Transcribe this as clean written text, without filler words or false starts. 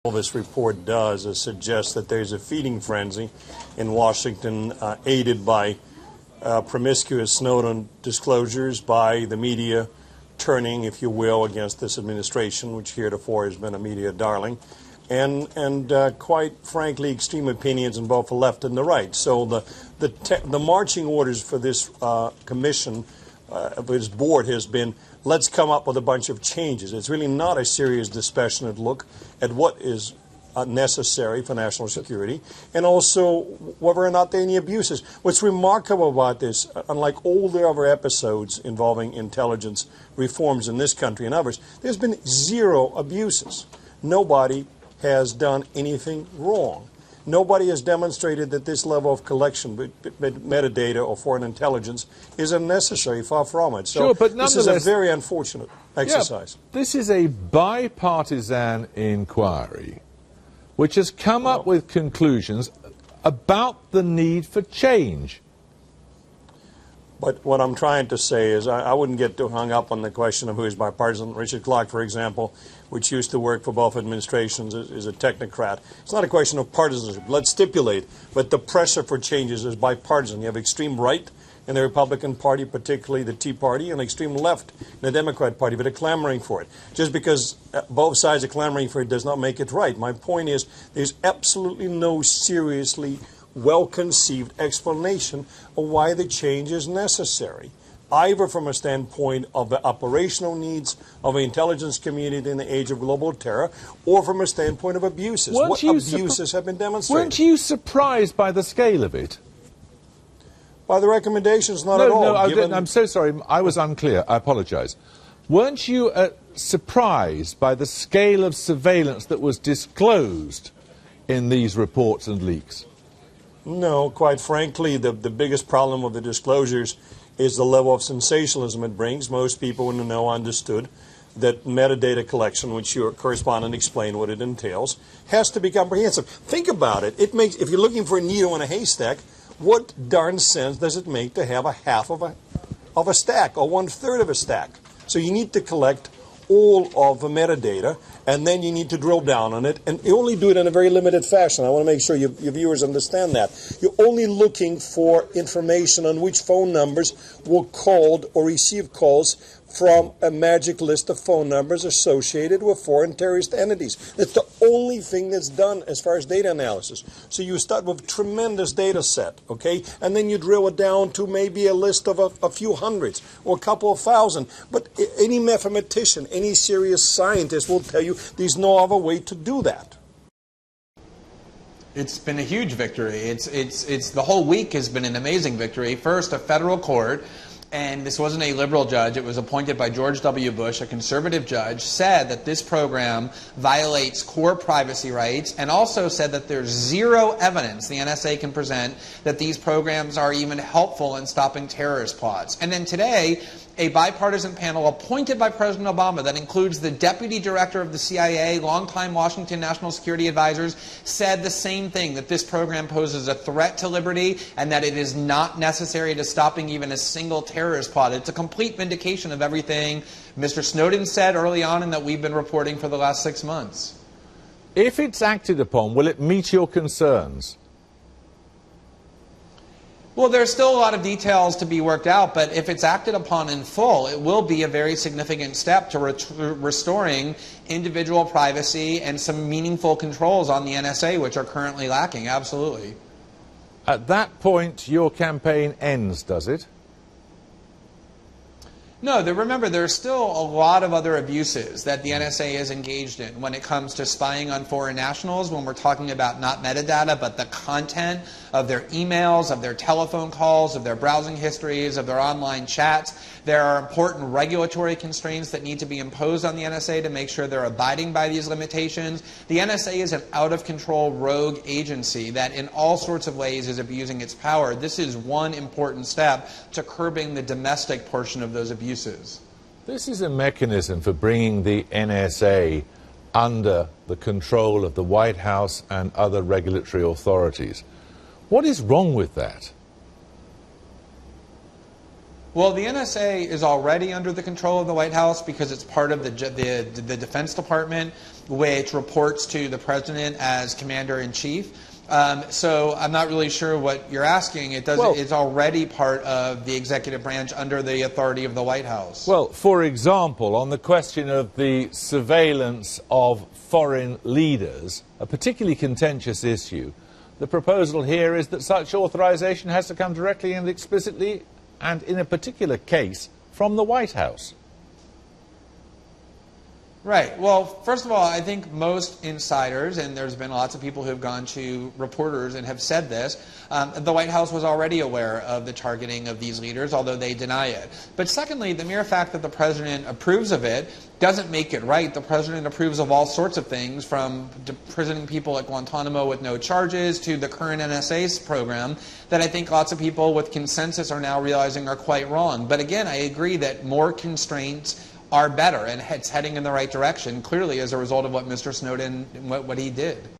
All this report does is suggest that there's a feeding frenzy in Washington, aided by promiscuous Snowden disclosures, by the media turning, if you will, against this administration, which heretofore has been a media darling, and quite frankly, extreme opinions on both the left and the right. So the marching orders for this commission, this board, has been, let's come up with a bunch of changes. It's really not a serious, dispassionate look at what is necessary for national security, and also whether or not there are any abuses. What's remarkable about this, unlike all the other episodes involving intelligence reforms in this country and others, there's been zero abuses. Nobody has done anything wrong. Nobody has demonstrated that this level of collection, metadata or foreign intelligence, is unnecessary, far from it. So sure, but this is a very unfortunate exercise. Yeah, this is a bipartisan inquiry which has come up with conclusions about the need for change. But what I'm trying to say is I wouldn't get too hung up on the question of who is bipartisan. Richard Clark, for example, which used to work for both administrations, is a technocrat. It's not a question of partisanship. Let's stipulate, but the pressure for changes is bipartisan. You have extreme right in the Republican Party, particularly the Tea Party, and extreme left in the Democrat Party, but are clamoring for it. Just because both sides are clamoring for it does not make it right. My point is there's absolutely no seriously well-conceived explanation of why the change is necessary, either from a standpoint of the operational needs of the intelligence community in the age of global terror, or from a standpoint of abuses. What abuses have been demonstrated? Weren't you surprised by the scale of it? By the recommendations, not at all. No, I'm so sorry. I was unclear. I apologize. Weren't you surprised by the scale of surveillance that was disclosed in these reports and leaks? No, quite frankly, the biggest problem with the disclosures is the level of sensationalism it brings. Most people in the know understood that metadata collection, which your correspondent explained what it entails, has to be comprehensive. Think about it. It makes, if you're looking for a needle in a haystack, what darn sense does it make to have a half of a stack or 1/3 of a stack? So you need to collect all of the metadata, and then you need to drill down on it, and you only do it in a very limited fashion. I want to make sure your viewers understand that. You're only looking for information on which phone numbers were called or received calls from a magic list of phone numbers associated with foreign terrorist entities. That's the only thing that's done as far as data analysis. So you start with a tremendous data set, okay? And then you drill it down to maybe a list of a few hundreds or a couple of thousand. But any mathematician, any serious scientist will tell you there's no other way to do that. It's been a huge victory. It's the whole week has been an amazing victory. First, a federal court, and this wasn't a liberal judge, it was appointed by George W. Bush, a conservative judge, said that this program violates core privacy rights, and also said that there's zero evidence the NSA can present that these programs are even helpful in stopping terrorist plots. And then today, a bipartisan panel appointed by President Obama that includes the deputy director of the CIA, longtime Washington national security advisors, said the same thing, that this program poses a threat to liberty and that it is not necessary to stopping even a single terrorist plot. It's a complete vindication of everything Mr. Snowden said early on and that we've been reporting for the last 6 months. If it's acted upon, will it meet your concerns? Well, there's still a lot of details to be worked out, but if it's acted upon in full, it will be a very significant step to restoring individual privacy and some meaningful controls on the NSA, which are currently lacking. Absolutely. At that point, your campaign ends, does it? No, remember, there are still a lot of other abuses that the NSA is engaged in when it comes to spying on foreign nationals, when we're talking about not metadata, but the content of their emails, of their telephone calls, of their browsing histories, of their online chats. There are important regulatory constraints that need to be imposed on the NSA to make sure they're abiding by these limitations. The NSA is an out-of-control rogue agency that in all sorts of ways is abusing its power. This is one important step to curbing the domestic portion of those abuses. This is a mechanism for bringing the NSA under the control of the White House and other regulatory authorities. What is wrong with that? Well, the NSA is already under the control of the White House because it's part of the Defense Department, which reports to the president as commander-in-chief. So I'm not really sure what you're asking. It's already part of the executive branch under the authority of the White House. Well, for example, on the question of the surveillance of foreign leaders, a particularly contentious issue, the proposal here is that such authorization has to come directly and explicitly, and in a particular case, from the White House. Right. Well, first of all, I think most insiders, and there's been lots of people who have gone to reporters and have said this, the White House was already aware of the targeting of these leaders, although they deny it. But secondly, the mere fact that the president approves of it doesn't make it right. The president approves of all sorts of things, from imprisoning people at Guantanamo with no charges to the current NSA program that I think lots of people with consensus are now realizing are quite wrong. But again, I agree that more constraints are better, and it's heading in the right direction, clearly as a result of what Mr. Snowden, what he did.